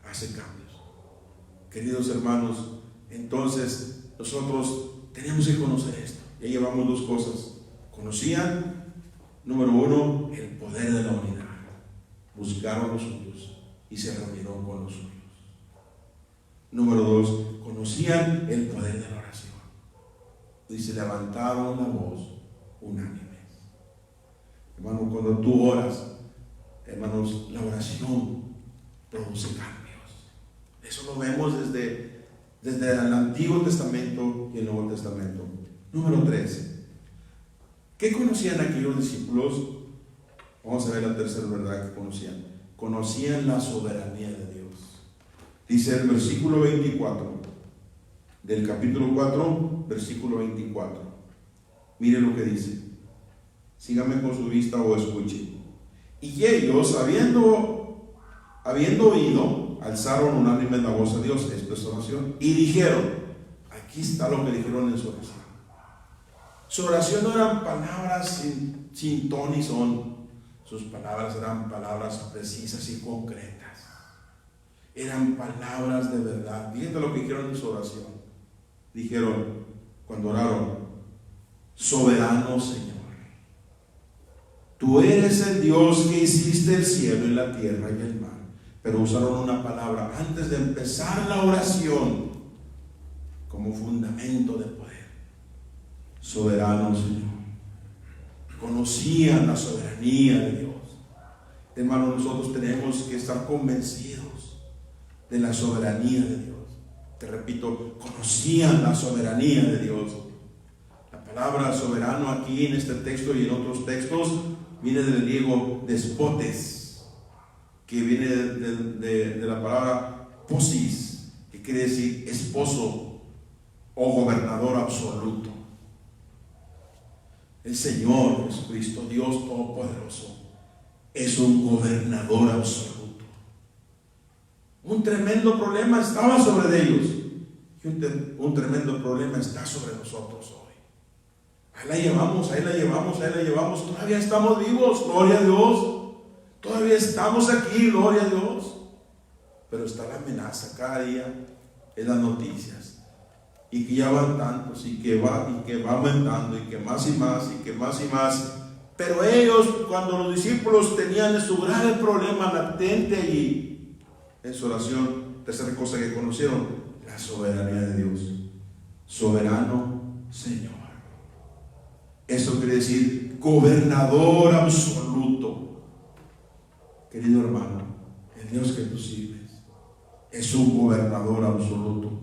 hace cambios. Queridos hermanos, entonces nosotros tenemos que conocer esto. Ya llevamos 2 cosas. Conocían, número 1, el poder de la unidad. Buscaron los suyos y se reunieron con los suyos. Número 2, conocían el poder de la oración y se levantaron la voz unánimes. Hermano, cuando tú oras, hermanos, la oración produce cambios. Eso lo vemos desde el Antiguo Testamento y el Nuevo Testamento. Número 3, ¿qué conocían aquellos discípulos? Vamos a ver la tercera verdad que conocían. Conocían la soberanía de Dios. Dice el versículo 24 del capítulo 4, versículo 24. Mire lo que dice. Sígame con su vista o escuche. Y ellos, habiendo oído, alzaron unánimes la voz a Dios. Esto es oración. Y dijeron, aquí está lo que dijeron en su oración. Su oración no eran palabras sin ton ni son. Sus palabras eran palabras precisas y concretas. Eran palabras de verdad. Fíjate lo que dijeron en su oración. Dijeron, cuando oraron: soberano Señor, tú eres el Dios que hiciste el cielo y la tierra y el mar pero usaron una palabra antes de empezar la oración como fundamento de poder: soberano Señor. Conocían la soberanía de Dios. Hermanos, nosotros tenemos que estar convencidos de la soberanía de Dios. Te repito, conocían la soberanía de Dios. La palabra soberano aquí en este texto y en otros textos viene del griego despotes, que viene de la palabra posis, que quiere decir esposo o gobernador absoluto. El Señor Jesucristo, Dios Todopoderoso, es un gobernador absoluto. Un tremendo problema estaba sobre ellos, y un tremendo problema está sobre nosotros hoy. Ahí la llevamos, ahí la llevamos, ahí la llevamos. Todavía estamos vivos, gloria a Dios. Todavía estamos aquí, gloria a Dios. Pero está la amenaza cada día en las noticias. Y que ya van tantos, y que va aumentando, y que más y más, y que más y más. Pero ellos, cuando los discípulos tenían su grave problema latente allí, en su oración, tercera cosa que conocieron, la soberanía de Dios. Soberano Señor. Eso quiere decir gobernador absoluto. Querido hermano, el Dios que tú sirves es un gobernador absoluto.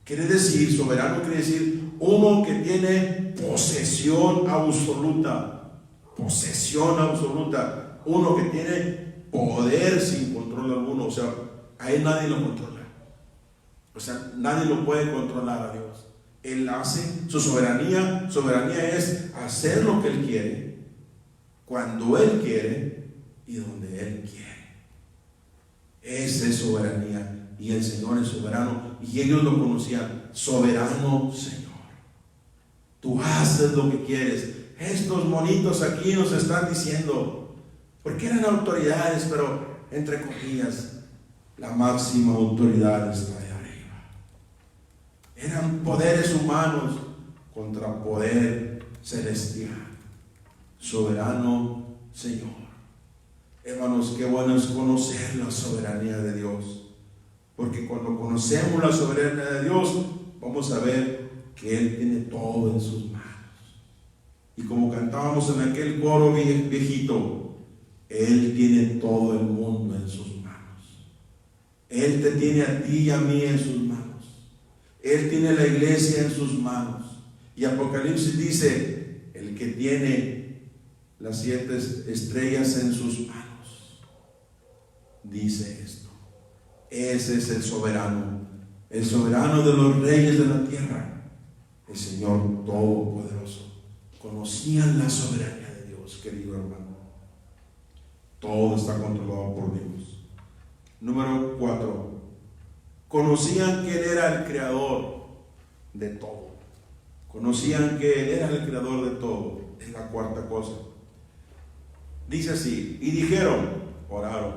Quiere decir, soberano quiere decir uno que tiene posesión absoluta. Posesión absoluta. Uno que tiene poder sin control alguno. O sea, a él nadie lo controla. O sea, nadie lo puede controlar a Dios. Él hace su soberanía. Soberanía es hacer lo que Él quiere, cuando Él quiere y donde Él quiere. Esa es soberanía. Y el Señor es soberano. Y ellos lo conocían. Soberano Señor. Tú haces lo que quieres. Estos monitos aquí nos están diciendo, porque eran autoridades, pero entre comillas, la máxima autoridad está ahí arriba. Eran poderes humanos contra poder celestial. Soberano Señor. Hermanos, qué bueno es conocer la soberanía de Dios. Porque cuando conocemos la soberanía de Dios, vamos a ver que Él tiene todo en sus manos. Y como cantábamos en aquel coro viejito, Él tiene todo el mundo en sus manos. Él te tiene a ti y a mí en sus manos. Él tiene la iglesia en sus manos. Y Apocalipsis dice, el que tiene las 7 estrellas en sus manos, dice esto. Ese es el soberano de los reyes de la tierra, el Señor Todopoderoso. Conocían la soberanía de Dios, querido hermano. Todo está controlado por Dios. Número 4. Conocían que Él era el creador de todo. Conocían que Él era el creador de todo. Es la cuarta cosa. Dice así, y dijeron, oraron,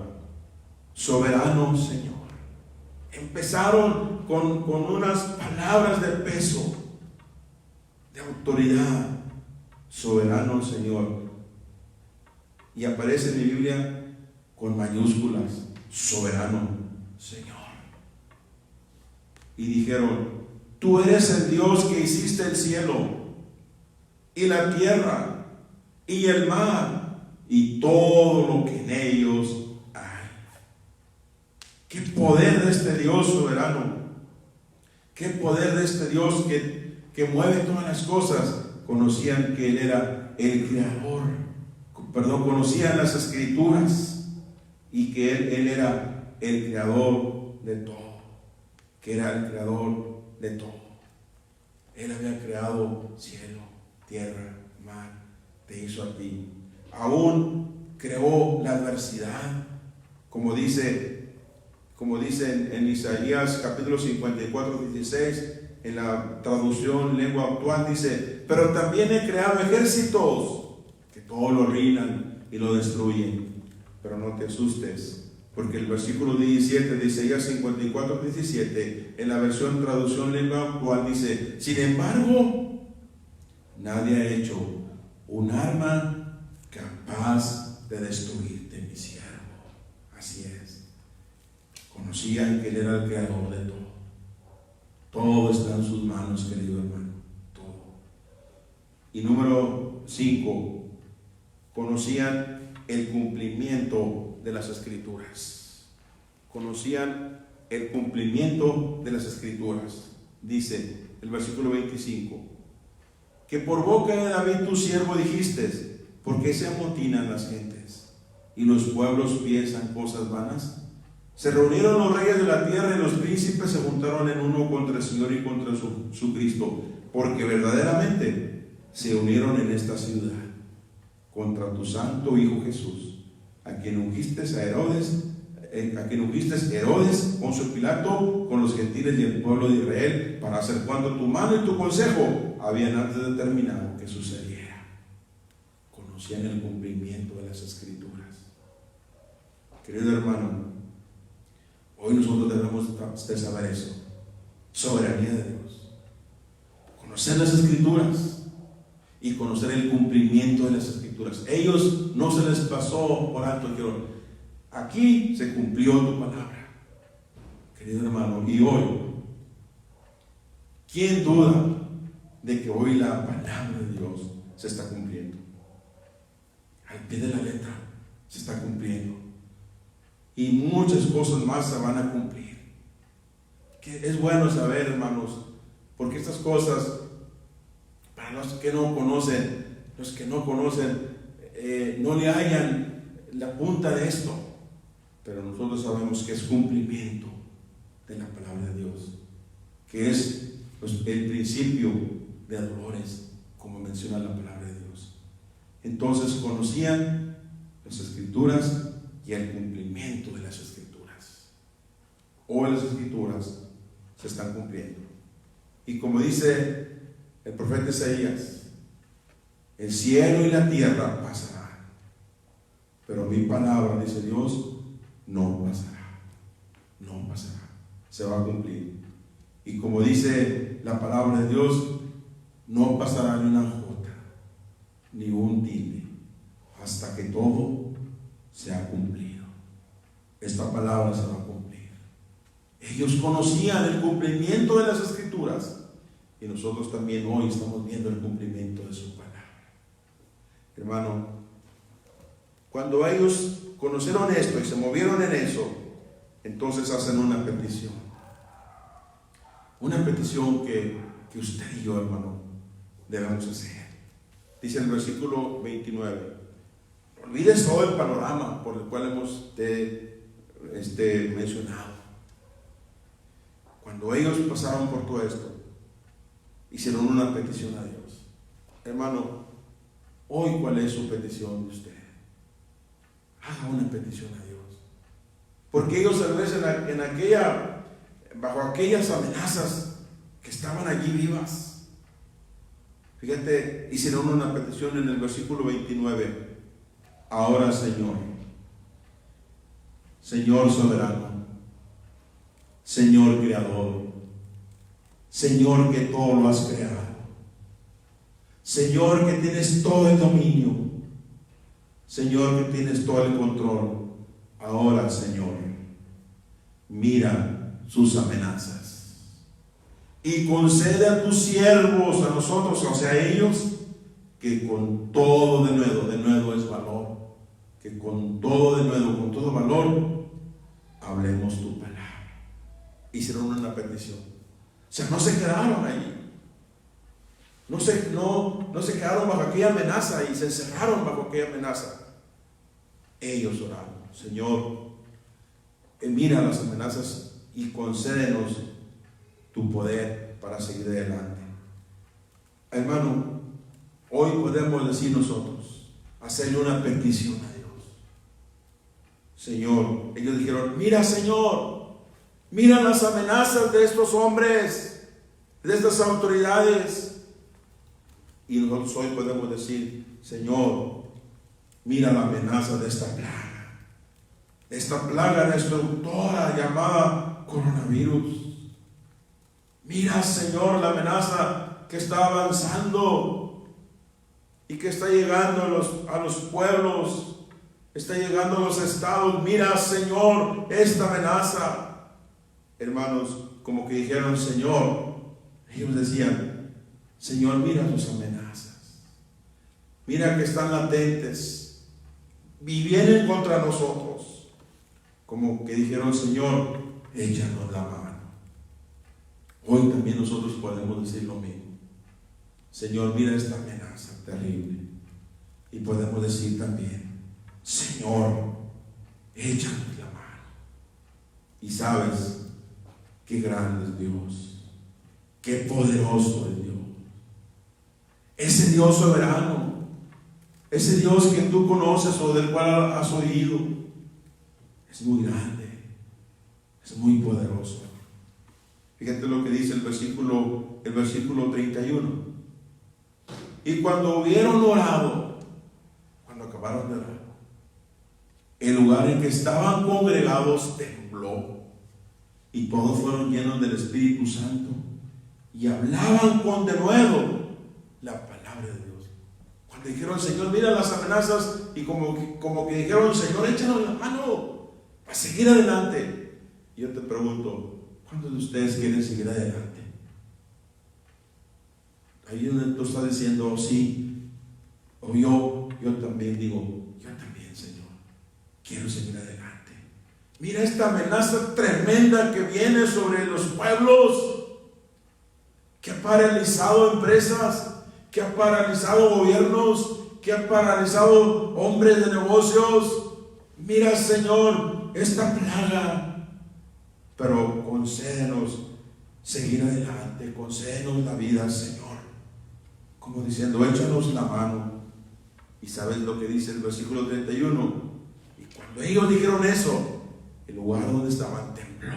soberano Señor. Empezaron con unas palabras de peso, de autoridad. Soberano Señor. Y aparece en mi Biblia con mayúsculas, soberano Señor. Y dijeron, tú eres el Dios que hiciste el cielo y la tierra y el mar y todo lo que en ellos hay. Qué poder de este Dios soberano. Qué poder de este Dios que mueve todas las cosas. Conocían que Él era el creador. Conocían las escrituras y que Él era el creador de todo. Que era el creador de todo. Él había creado cielo, tierra, mar, te hizo a ti. Aún creó la adversidad, como dice en Isaías capítulo 54, 16, en la traducción lengua actual dice, pero también he creado ejércitos que todo lo rinan y lo destruyen. Pero no te asustes, porque el versículo 17 de Isaías 54, 17, en la versión traducción lengua actual dice, sin embargo, nadie ha hecho un arma capaz de destruirte, mi siervo. Así es. conocían que Él era el creador de todo. Todo está en sus manos, querido hermano, todo. Y número 5, conocían el cumplimiento de las Escrituras. Conocían el cumplimiento de las Escrituras. Dice el versículo 25, que por boca de David tu siervo dijiste, ¿por qué se amotinan las gentes y los pueblos piensan cosas vanas? Se reunieron los reyes de la tierra y los príncipes se juntaron en uno contra el Señor y contra su Cristo, porque verdaderamente se unieron en esta ciudad contra tu santo Hijo Jesús, a quien ungiste Herodes, Poncio Pilato, con los gentiles y el pueblo de Israel, para hacer cuanto tu mano y tu consejo habían antes determinado que sucediera. Conocían el cumplimiento de las Escrituras. Querido hermano, hoy nosotros debemos de saber eso. Soberanía de Dios. Conocer las Escrituras y conocer el cumplimiento de las Escrituras. Ellos no se les pasó por alto. Aquí se cumplió tu palabra, querido hermano. Y hoy, ¿quién duda de que hoy la palabra de Dios se está cumpliendo? Al pie de la letra se está cumpliendo. Y muchas cosas más se van a cumplir. Que es bueno saber, hermanos, porque estas cosas, para los que no conocen, no le hallan la punta de esto. Pero nosotros sabemos que es cumplimiento de la palabra de Dios, que es el principio de dolores, como menciona la palabra de Dios. Entonces conocían las Escrituras y el cumplimiento de las Escrituras. Hoy las Escrituras se están cumpliendo. Y como dice el profeta Isaías, el cielo y la tierra pasarán, pero mi palabra, dice Dios, no pasará. No pasará. Se va a cumplir. Y como dice la palabra de Dios, no pasará ni una jota, ni un tilde, hasta que todo se ha cumplido. Esta palabra se va a cumplir. Ellos conocían el cumplimiento de las Escrituras y nosotros también hoy estamos viendo el cumplimiento de su palabra. Hermano, cuando ellos conocieron esto y se movieron en eso, entonces hacen una petición. Una petición que usted y yo, hermano, debemos hacer. Dice el versículo 29. Olvides todo el panorama por el cual hemos mencionado. Cuando ellos pasaron por todo esto, hicieron una petición a Dios. Hermano, hoy, ¿cuál es su petición de usted? Haga una petición a Dios. Porque ellos tal vez bajo aquellas amenazas que estaban allí vivas. Fíjate, hicieron una petición en el versículo 29. Ahora, Señor soberano, Señor creador, Señor que todo lo has creado, Señor que tienes todo el dominio, Señor que tienes todo el control. Ahora, Señor, mira sus amenazas y concede a tus siervos, a nosotros, o sea, a ellos, que con todo de nuevo es valor, que con todo de nuevo, con todo valor, hablemos tu palabra. Hicieron una petición. O sea, no se quedaron allí. No se quedaron bajo aquella amenaza y se encerraron bajo aquella amenaza. Ellos oraron: Señor, mira las amenazas y concédenos tu poder para seguir adelante. Hermano, hoy podemos decir nosotros, hacerle una petición a Dios. Señor, ellos dijeron: mira, Señor, mira las amenazas de estos hombres, de estas autoridades. Y nosotros hoy podemos decir: Señor, mira la amenaza de esta plaga destructora llamada coronavirus. Mira, Señor, la amenaza que está avanzando y que está llegando a los pueblos, está llegando a los estados. Mira, Señor, esta amenaza. hermanos, como que dijeron, Señor, ellos decían, Señor, mira tus amenazas, mira que están latentes y vienen contra nosotros. Como que dijeron, Señor, échanos la mano. Hoy también nosotros podemos decir lo mismo. Señor, mira esta amenaza terrible. Y podemos decir también, Señor, échanos la mano. Y sabes qué grande es Dios, qué poderoso es Dios. Ese Dios soberano, ese Dios que tú conoces o del cual has oído, es muy grande, es muy poderoso. Fíjate lo que dice el versículo 31. Y cuando hubieron orado, cuando acabaron de orar, el lugar en que estaban congregados tembló, y todos fueron llenos del Espíritu Santo y hablaban con denuedo la palabra de Dios. Cuando dijeron, Señor, mira las amenazas, y como que dijeron, Señor, échanos la mano para seguir adelante. Y yo te pregunto, ¿cuántos de ustedes quieren seguir adelante? Ahí donde tú estás diciendo, sí, o yo también digo, yo también, Señor, quiero seguir adelante. Mira esta amenaza tremenda que viene sobre los pueblos, que ha paralizado empresas, que ha paralizado gobiernos, que ha paralizado hombres de negocios. Mira, Señor, esta plaga, pero concédenos seguir adelante, concédenos la vida, Señor. Como diciendo, échanos la mano. Y sabes lo que dice el versículo 31. Y cuando ellos dijeron eso, el lugar donde estaban tembló.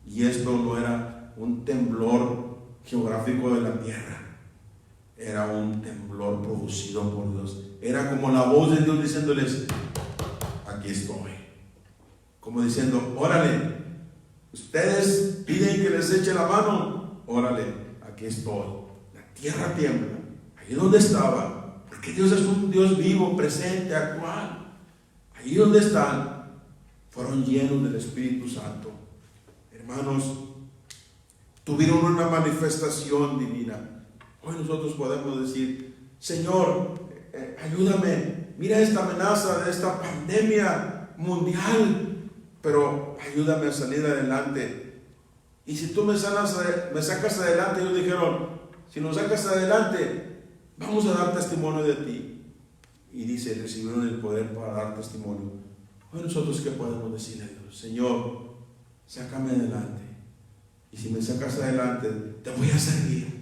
Y esto no era un temblor geográfico de la tierra, era un temblor producido por Dios. Era como la voz de Dios diciéndoles, aquí estoy. Como diciendo, órale, ustedes piden que les eche la mano, órale, aquí estoy. Tierra tiembla, ahí donde estaba, porque Dios es un Dios vivo, presente, actual. Ahí donde están, fueron llenos del Espíritu Santo. Hermanos, tuvieron una manifestación divina. Hoy nosotros podemos decir, Señor, ayúdame, mira esta amenaza de esta pandemia mundial, pero ayúdame a salir adelante. Y si tú me sacas adelante, ellos dijeron, si nos sacas adelante, vamos a dar testimonio de ti. Y dice, recibieron el poder para dar testimonio. Hoy nosotros, ¿qué podemos decirle a Dios? Señor, sácame adelante. Y si me sacas adelante, te voy a servir.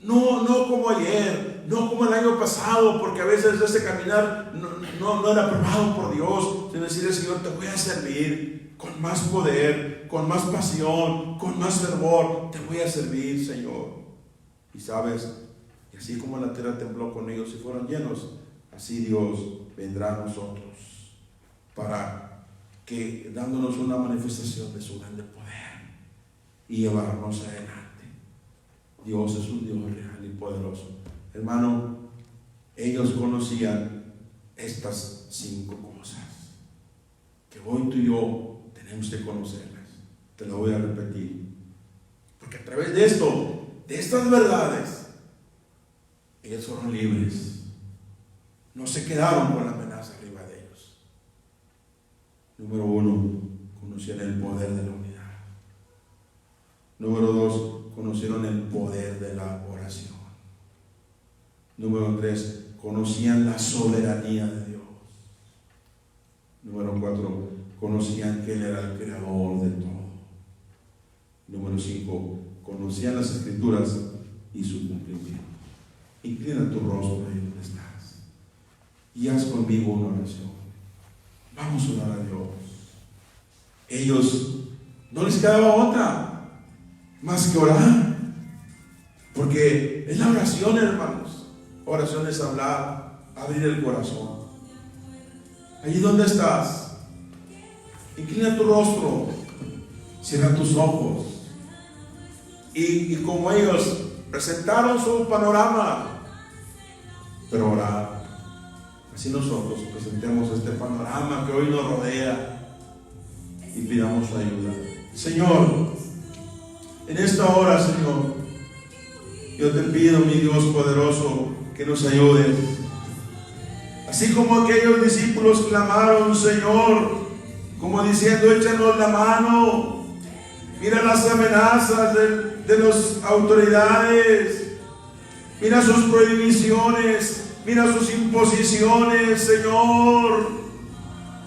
No como ayer, no como el año pasado, porque a veces ese caminar no era aprobado por Dios. Sino decirle, Señor, te voy a servir con más poder, con más pasión, con más fervor. Te voy a servir, Señor. Y sabes, y así como la tierra tembló con ellos y fueron llenos, así Dios vendrá a nosotros para que dándonos una manifestación de su grande poder y llevarnos adelante. Dios es un Dios real y poderoso. Hermano, ellos conocían estas 5 cosas que hoy tú y yo tenemos que conocerlas. Te lo voy a repetir, porque a través de esto, de estas verdades, ellos fueron libres. No se quedaron con la amenaza arriba de ellos. Número 1, conocieron el poder de la unidad. Número 2, conocieron el poder de la oración. Número 3, conocían la soberanía de Dios. Número 4, conocían que Él era el creador de todo. Número 5, conocían las Escrituras y su cumplimiento. Inclina tu rostro ahí donde estás y haz conmigo una oración. Vamos a orar a Dios. Ellos no les quedaba otra más que orar, porque es la oración, hermanos. Oración es hablar, abrir el corazón. Allí donde estás, inclina tu rostro, cierra tus ojos. Y como ellos presentaron su panorama, pero orar, así nosotros presentemos este panorama que hoy nos rodea y pidamos su ayuda. Señor, en esta hora, Señor, yo te pido, mi Dios poderoso, que nos ayudes. Así como aquellos discípulos clamaron, Señor, como diciendo, échanos la mano. Mira las amenazas de las autoridades. Mira sus prohibiciones. Mira sus imposiciones, Señor.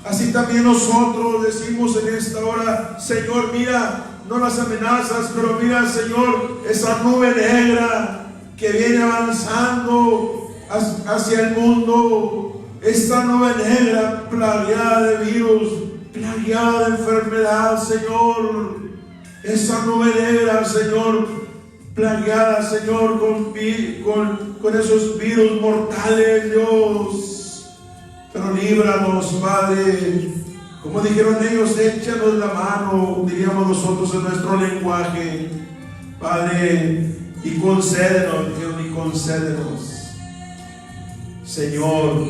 Así también nosotros decimos en esta hora, Señor, mira, no las amenazas, pero mira, Señor, esa nube negra que viene avanzando hacia el mundo. Esta nube negra plagueada de virus, plagueada de enfermedad, Señor. Esa nube negra, Señor, plagueada, Señor, con esos virus mortales, Dios. Pero líbranos, Padre. Como dijeron ellos, échanos la mano, diríamos nosotros en nuestro lenguaje, Padre, y concédenos, dijeron, y concédenos, Señor,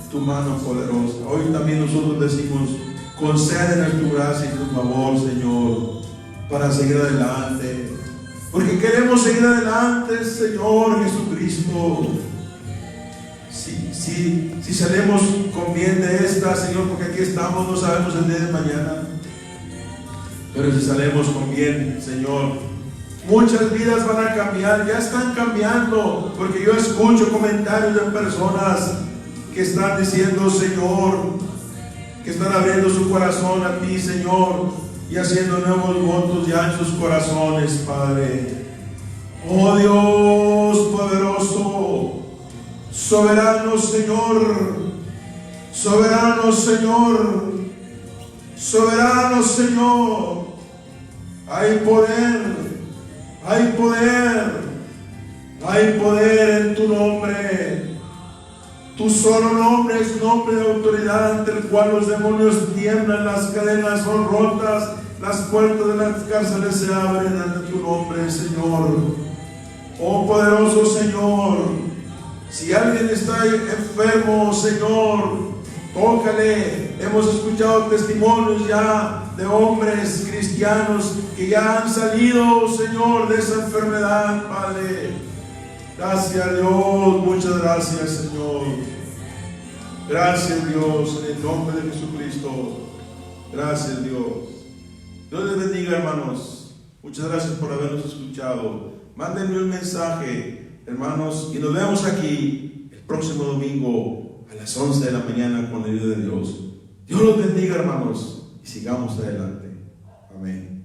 tu mano poderosa. Hoy también nosotros decimos, concédenos tu gracia y tu favor, Señor, para seguir adelante, porque queremos seguir adelante, Señor Jesucristo. Si salimos con bien de esta, Señor, porque aquí estamos, no sabemos el día de mañana, pero si salimos con bien, Señor, muchas vidas van a cambiar, ya están cambiando, porque yo escucho comentarios de personas que están diciendo, Señor, que están abriendo su corazón a ti, Señor, y haciendo nuevos votos ya en sus corazones, Padre. Oh Dios poderoso, soberano Señor, soberano Señor, soberano Señor. Hay poder, hay poder, hay poder en tu nombre. Tu solo nombre es nombre de autoridad ante el cual los demonios tiemblan, las cadenas son rotas, las puertas de las cárceles se abren ante tu nombre, Señor. Oh poderoso Señor, si alguien está enfermo, Señor, tócale. Hemos escuchado testimonios ya de hombres cristianos que ya han salido, Señor, de esa enfermedad, Padre. Gracias, Dios, muchas gracias, Señor. Gracias, Dios, en el nombre de Jesucristo. Gracias, Dios. Dios les bendiga, hermanos. Muchas gracias por habernos escuchado. Mándenme un mensaje, hermanos, y nos vemos aquí el próximo domingo a las 11 de la mañana con la ayuda de Dios. Dios los bendiga, hermanos, y sigamos adelante. Amén.